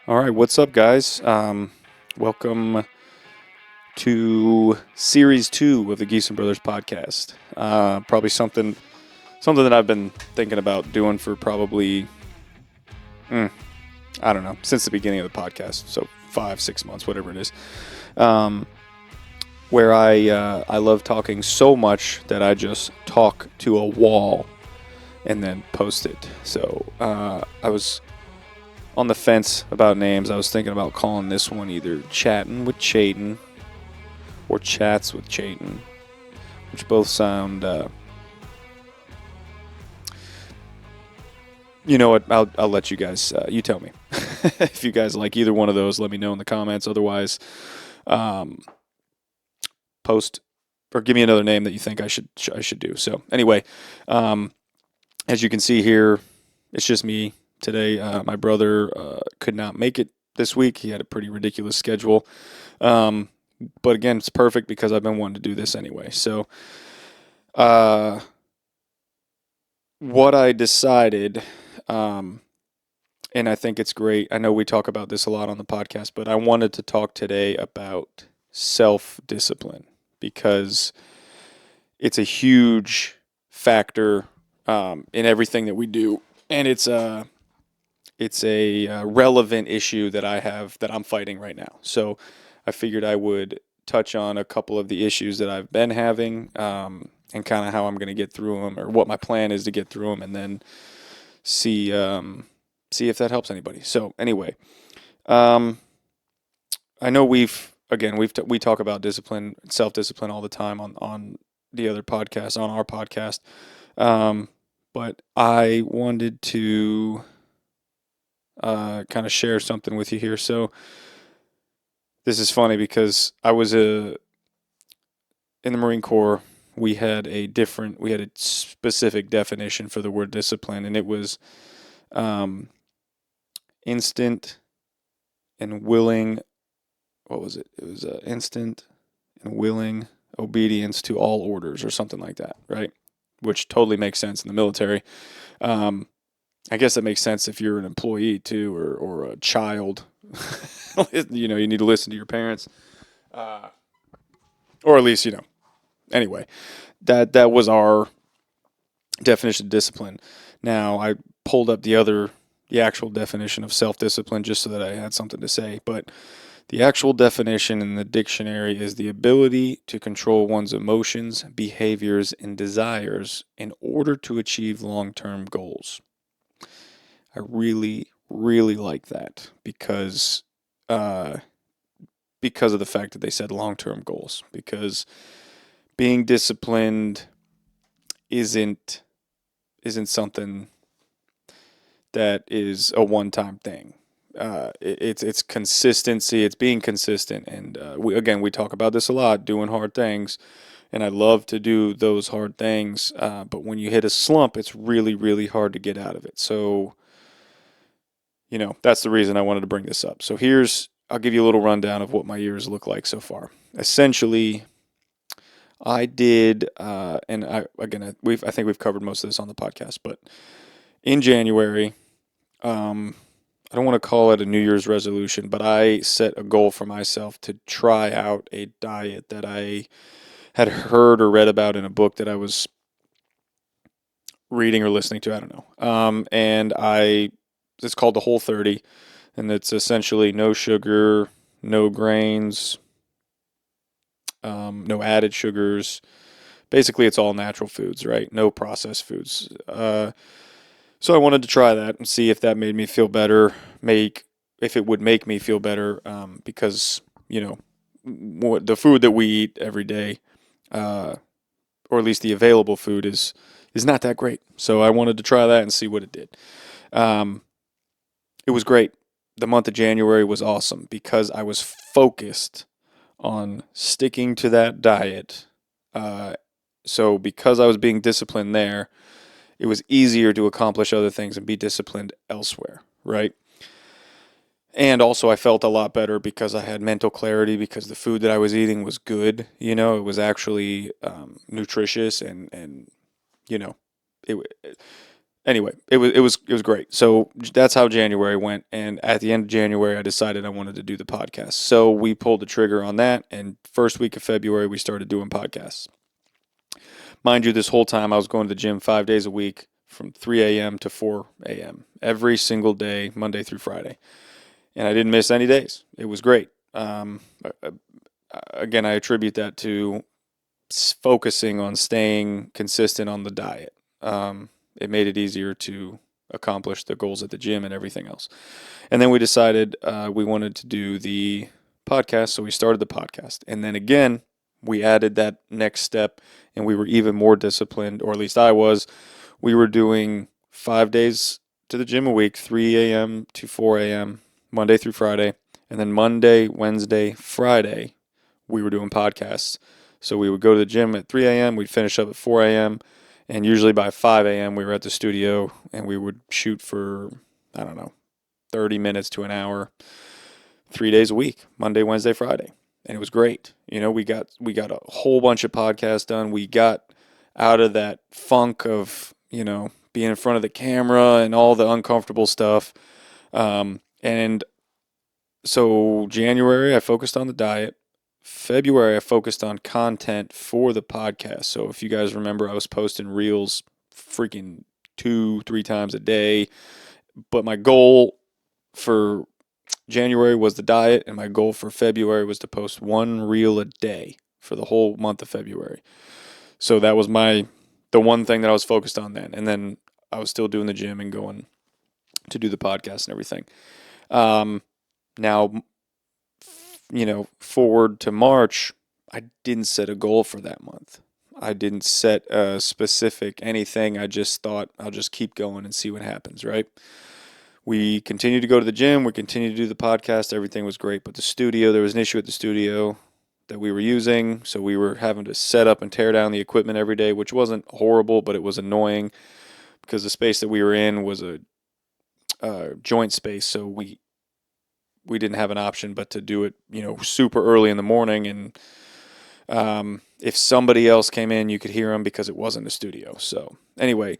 All right, what's up, guys? Welcome to Series 2 of the Geeson Brothers podcast. Probably something that I've been thinking about doing for probably, I don't know, since the beginning of the podcast. So 5, 6 months, whatever it is. Where I love talking so much that I just talk to a wall and then post it. So I was on the fence about names. I was thinking about calling this one either Chatting with Chayton or Chats with Chayton, which both sound, you know what, I'll let you guys, you tell me. If you guys like either one of those, let me know in the comments. Otherwise, post or give me another name that you think I should do. So anyway, as you can see here, it's just me today. My brother could not make it this week. He had a pretty ridiculous schedule. But again, it's perfect because I've been wanting to do this anyway. So what I decided, and I think it's great. I know we talk about this a lot on the podcast, but I wanted to talk today about self-discipline because it's a huge factor in everything that we do, and it's a relevant issue that I'm fighting right now. So I figured I would touch on a couple of the issues that I've been having, and kind of how I'm going to get through them, or what my plan is to get through them, and then see if that helps anybody. So anyway, I know we talk about discipline, self-discipline all the time on the other podcast, on our podcast, but I wanted to kind of share something with you here. So this is funny because I was in the Marine Corps. We had a specific definition for the word discipline, and it was instant and willing. What was it? It was instant and willing obedience to all orders, or something like that, right? Which totally makes sense in the military. I guess that makes sense if you're an employee too, or a child. You need to listen to your parents, or at least Anyway, that was our definition of discipline. Now I pulled up the actual definition of self-discipline just so that I had something to say. But the actual definition in the dictionary is the ability to control one's emotions, behaviors, and desires in order to achieve long-term goals. I really, really like that because of the fact that they said long-term goals. Because being disciplined isn't something that is a one-time thing. It's consistency. It's being consistent, and we talk about this a lot. Doing hard things, and I love to do those hard things. But when you hit a slump, it's really, really hard to get out of it. So, that's the reason I wanted to bring this up. So I'll give you a little rundown of what my years look like so far. Essentially, I did, and I think we've covered most of this on the podcast, but in January, I don't want to call it a New Year's resolution, but I set a goal for myself to try out a diet that I had heard or read about in a book that I was reading or listening to. I don't know. It's called the Whole 30, and it's essentially no sugar, no grains, no added sugars. Basically, it's all natural foods, right? No processed foods. So I wanted to try that and see if that made me feel better, if it would make me feel better, because the food that we eat every day, or at least the available food is not that great. So I wanted to try that and see what it did. It was great. The month of January was awesome because I was focused on sticking to that diet. So because I was being disciplined there, it was easier to accomplish other things and be disciplined elsewhere, right? And also I felt a lot better because I had mental clarity because the food that I was eating was good. It was actually nutritious, and it Anyway, it was great. So that's how January went, and at the end of January, I decided I wanted to do the podcast. So we pulled the trigger on that, and first week of February, we started doing podcasts. Mind you, this whole time I was going to the gym 5 days a week from 3 a.m. to 4 a.m. every single day, Monday through Friday, and I didn't miss any days. It was great. Again, I attribute that to focusing on staying consistent on the diet. It made it easier to accomplish the goals at the gym and everything else. And then we decided we wanted to do the podcast, so we started the podcast. And then again, we added that next step, and we were even more disciplined, or at least I was. We were doing 5 days to the gym a week, 3 a.m. to 4 a.m., Monday through Friday. And then Monday, Wednesday, Friday, we were doing podcasts. So we would go to the gym at 3 a.m., we'd finish up at 4 a.m., and usually by 5 a.m., we were at the studio, and we would shoot for, 30 minutes to an hour, 3 days a week, Monday, Wednesday, Friday. And it was great. We got a whole bunch of podcasts done. We got out of that funk of, being in front of the camera and all the uncomfortable stuff. And so January, I focused on the diet. February, I focused on content for the podcast. So if you guys remember, I was posting reels freaking 2-3 times a day. But my goal for January was the diet, and my goal for February was to post one reel a day for the whole month of February. So that was the one thing that I was focused on then. And then I was still doing the gym and going to do the podcast and everything. Now, forward to March, I didn't set a goal for that month. I didn't set a specific anything. I just thought I'll just keep going and see what happens, right? We continued to go to the gym. We continued to do the podcast. Everything was great. But there was an issue at the studio that we were using. So we were having to set up and tear down the equipment every day, which wasn't horrible, but it was annoying because the space that we were in was a joint space. So we didn't have an option but to do it, super early in the morning. And if somebody else came in, you could hear them because it wasn't a studio. So anyway,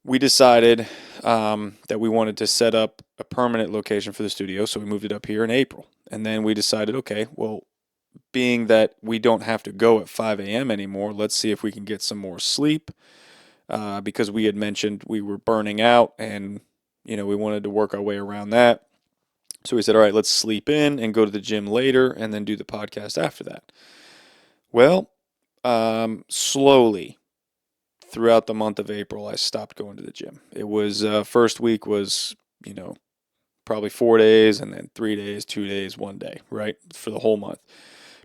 we decided that we wanted to set up a permanent location for the studio. So we moved it up here in April. And then we decided, okay, well, being that we don't have to go at 5 a.m. anymore, let's see if we can get some more sleep because we had mentioned we were burning out and, we wanted to work our way around that. So we said, all right, let's sleep in and go to the gym later and then do the podcast after that. Well, slowly throughout the month of April, I stopped going to the gym. It was, first week was, probably 4 days and then 3 days, 2 days, 1 day, right? For the whole month.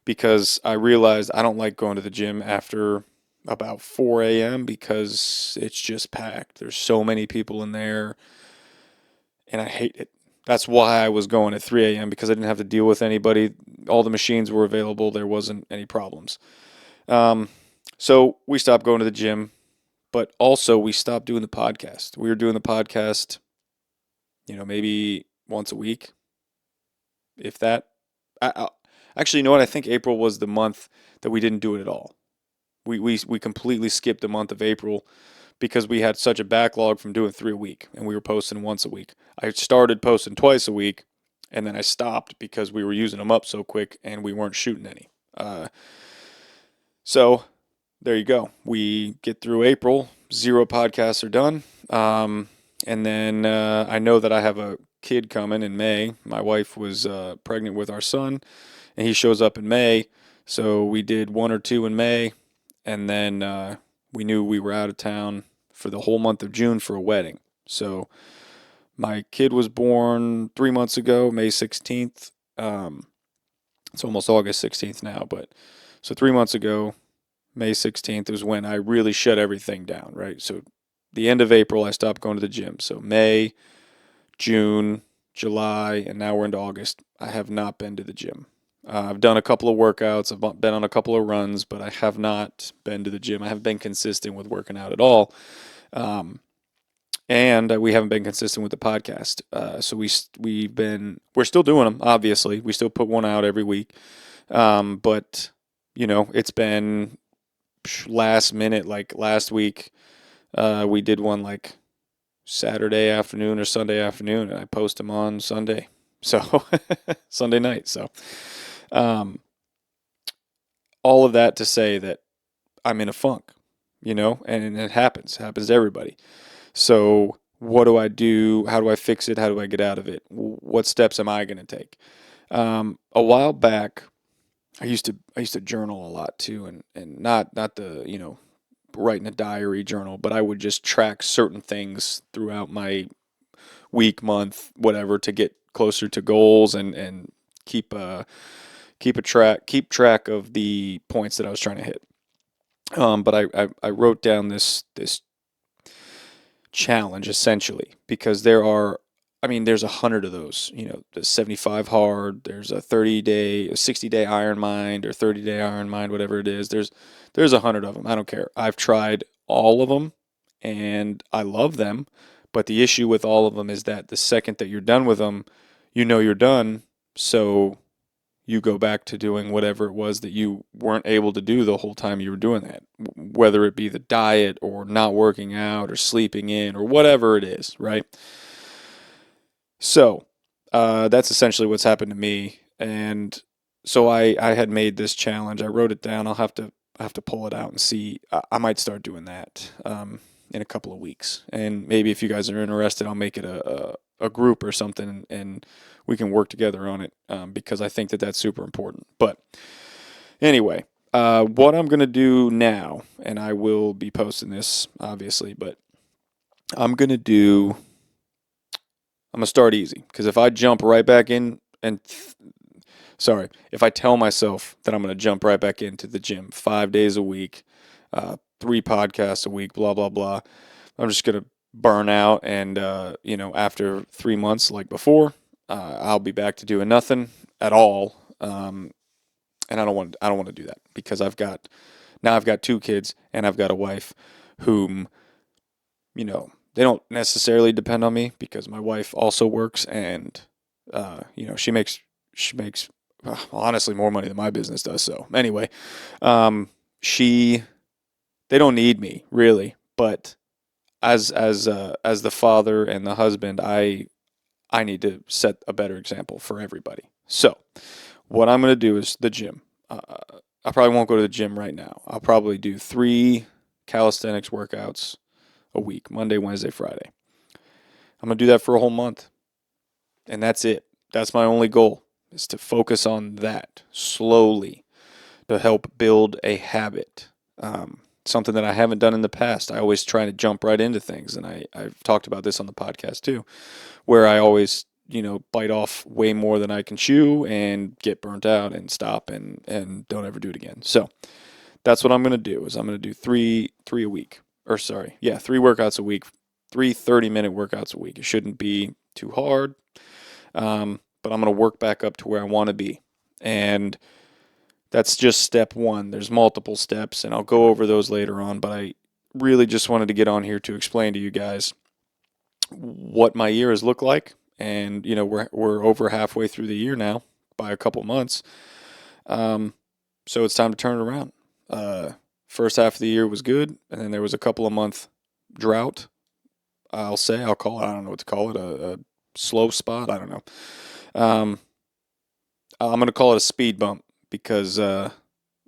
Because I realized I don't like going to the gym after about 4 a.m. because it's just packed. There's so many people in there and I hate it. That's why I was going at 3 a.m. because I didn't have to deal with anybody. All the machines were available. There wasn't any problems. So we stopped going to the gym, but also we stopped doing the podcast. We were doing the podcast, maybe once a week, if that. Actually, you know what? I think April was the month that we didn't do it at all. We completely skipped the month of April because we had such a backlog from doing 3 a week, and we were posting once a week. I started posting twice a week, and then I stopped because we were using them up so quick, and we weren't shooting any. So there you go. We get through April, 0 podcasts are done, and then I know that I have a kid coming in May. My wife was pregnant with our son, and he shows up in May, so we did 1 or 2 in May, and then we knew we were out of town for the whole month of June for a wedding. So my kid was born 3 months ago, May 16th. It's almost August 16th now, but so 3 months ago, May 16th was when I really shut everything down, right? So the end of April, I stopped going to the gym. So May, June, July, and now we're into August. I have not been to the gym. I've done a couple of workouts. I've been on a couple of runs, but I have not been to the gym. I haven't been consistent with working out at all. And we haven't been consistent with the podcast. So we're still doing them, obviously. We still put one out every week. But, it's been last minute, like last week, We did one like Saturday afternoon or Sunday afternoon, and I post them on Sunday. So Sunday night. So um, all of that to say that I'm in a funk, and it happens to everybody. So what do I do? How do I fix it? How do I get out of it? What steps am I going to take? A while back, I used to journal a lot too, and not the writing a diary journal, but I would just track certain things throughout my week, month, whatever, to get closer to goals and keep keep track of the points that I was trying to hit. But I wrote down this challenge essentially because there's 100 of those. The 75 hard. There's a 30-day, a 60-day Iron Mind or 30-day Iron Mind, whatever it is. There's 100 of them. I don't care. I've tried all of them, and I love them. But the issue with all of them is that the second that you're done with them, you're done. So you go back to doing whatever it was that you weren't able to do the whole time you were doing that, whether it be the diet or not working out or sleeping in or whatever it is, right? So that's essentially what's happened to me, and so I had made this challenge. I wrote it down. I'll have to pull it out and see. I might start doing that in a couple of weeks, and maybe if you guys are interested, I'll make it a group or something, and we can work together on it because I think that that's super important. But anyway, what I'm gonna do now, and I will be posting this obviously, but I'm gonna do. I'm gonna start easy because if I jump right back in and sorry, if I tell myself that I'm gonna jump right back into the gym 5 days a week, 3 podcasts a week, blah blah blah, I'm just gonna burn out, and after 3 months, like before, I'll be back to doing nothing at all. And I don't want to do that because I've got 2 kids and I've got a wife whom they don't necessarily depend on me because my wife also works, and she makes honestly more money than my business does. So anyway, um, she they don't need me really, but as the father and the husband, I need to set a better example for everybody. So what I'm gonna do is the gym. I probably won't go to the gym right now. I'll probably do 3 calisthenics workouts a week, Monday, Wednesday, Friday. I'm gonna do that for a whole month, and that's it. That's my only goal is to focus on that slowly to help build a habit. Something that I haven't done in the past. I always try to jump right into things, and I've talked about this on the podcast too, where I always bite off way more than I can chew and get burnt out and stop and don't ever do it again. So that's what I'm gonna do. Is I'm gonna do three a week, or sorry, yeah, 3 workouts a week, 3 30-minute workouts a week. It shouldn't be too hard, but I'm gonna work back up to where I want to be, and that's just step one. There's multiple steps, and I'll go over those later on. But I really just wanted to get on here to explain to you guys what my year has looked like, and we're over halfway through the year now by a couple months. So it's time to turn it around. First half of the year was good, and then there was a couple of month drought. I'll call it. I don't know what to call it. A slow spot. I don't know. Um, I'm going to call it a speed bump because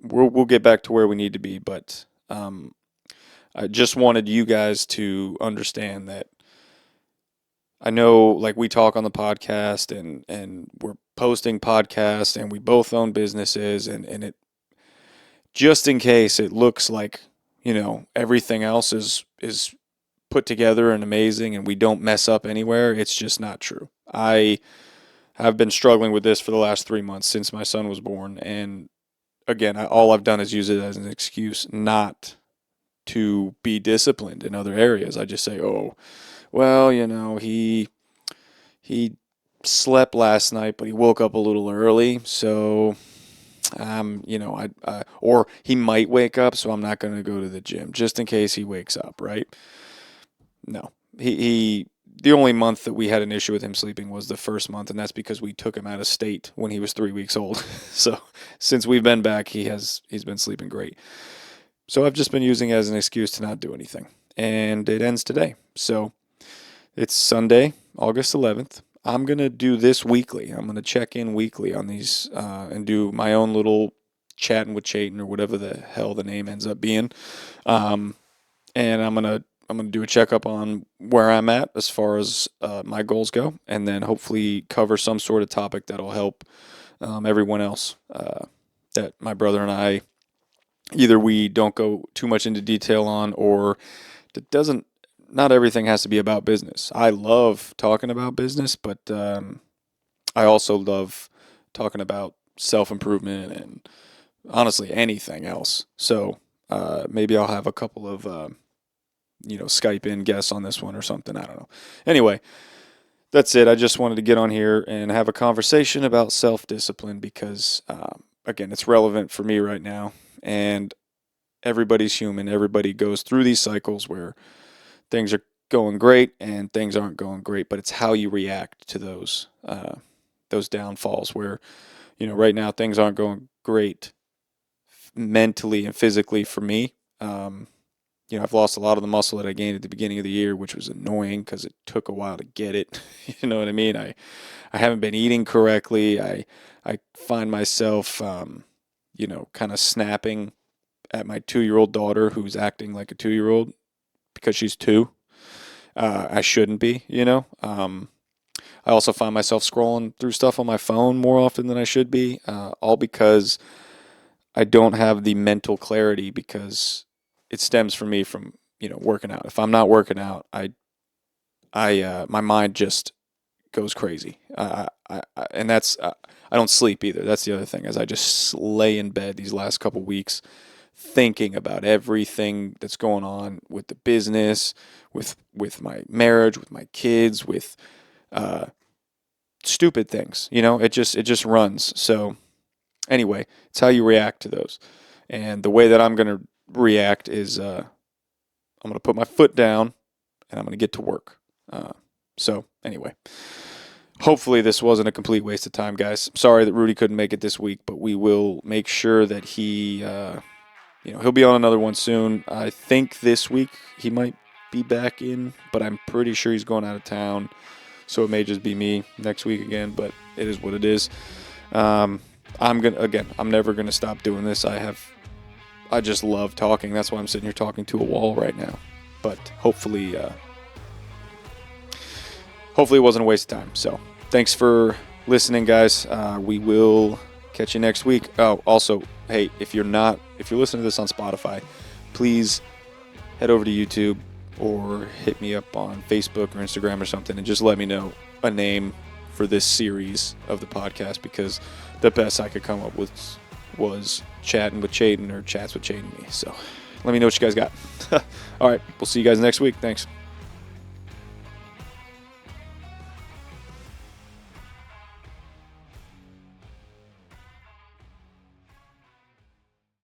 we'll get back to where we need to be. But I just wanted you guys to understand that I know, like, we talk on the podcast, and we're posting podcasts, and we both own businesses, and it just in case it looks like everything else is put together and amazing, and we don't mess up anywhere. It's just not true. I have been struggling with this for the last 3 months since my son was born, and again, all I've done is use it as an excuse not to be disciplined in other areas. I just say, oh, well, he slept last night, but he woke up a little early, so or he might wake up, so I'm not going to go to the gym just in case he wakes up, right? No, he the only month that we had an issue with him sleeping was the first month, and that's because we took him out of state when he was 3 weeks old. So since we've been back, he's been sleeping great. So I've just been using it as an excuse to not do anything. and it ends today. So it's Sunday, August 11th. I'm going to do this weekly. I'm going to check in weekly on these and do my own little chatting with Chayton or whatever the hell the name ends up being. And I'm going to do a checkup on where I'm at as far as my goals go, and then hopefully cover some sort of topic that'll help everyone else that my brother and I either we don't go too much into detail on, or it doesn't. Not everything has to be about business. I love talking about business, but I also love talking about self-improvement and honestly anything else. So maybe I'll have a couple of Skype in guests on this one or something. I don't know. Anyway, that's it. I just wanted to get on here and have a conversation about self-discipline because again, it's relevant for me right now, and everybody's human. Everybody goes through these cycles where things are going great and things aren't going great, but it's how you react to those downfalls where, right now things aren't going great mentally and physically for me. I've lost a lot of the muscle that I gained at the beginning of the year, which was annoying because it took a while to get it. You know what I mean? I haven't been eating correctly. I find myself, kind of snapping at my 2-year-old daughter who's acting like a 2-year-old because she's 2. I shouldn't be, I also find myself scrolling through stuff on my phone more often than I should be, all because I don't have the mental clarity, because it stems for me from, working out. If I'm not working out, my mind just goes crazy. And that's, I don't sleep either. That's the other thing, is I just lay in bed these last couple weeks thinking about everything that's going on with the business, with my marriage, with my kids, with stupid things. It just runs. So anyway, it's how you react to those. And the way that I'm going to react is I'm going to put my foot down and I'm going to get to work. So anyway, hopefully this wasn't a complete waste of time, guys. Sorry that Rudy couldn't make it this week, but we will make sure that he he'll be on another one soon. I think this week he might be back in, but I'm pretty sure he's going out of town. So it may just be me next week again, but it is what it is. I'm never gonna stop doing this. I just love talking. That's why I'm sitting here talking to a wall right now. But hopefully it wasn't a waste of time. So thanks for listening, guys. We will catch you next week. Oh, also, hey, if you're listening to this on Spotify, please head over to YouTube or hit me up on Facebook or Instagram or something and just let me know a name for this series of the podcast, because the best I could come up with was Chatting with Chayton or Chats with Chayton and me. So let me know what you guys got. All right, we'll see you guys next week. Thanks.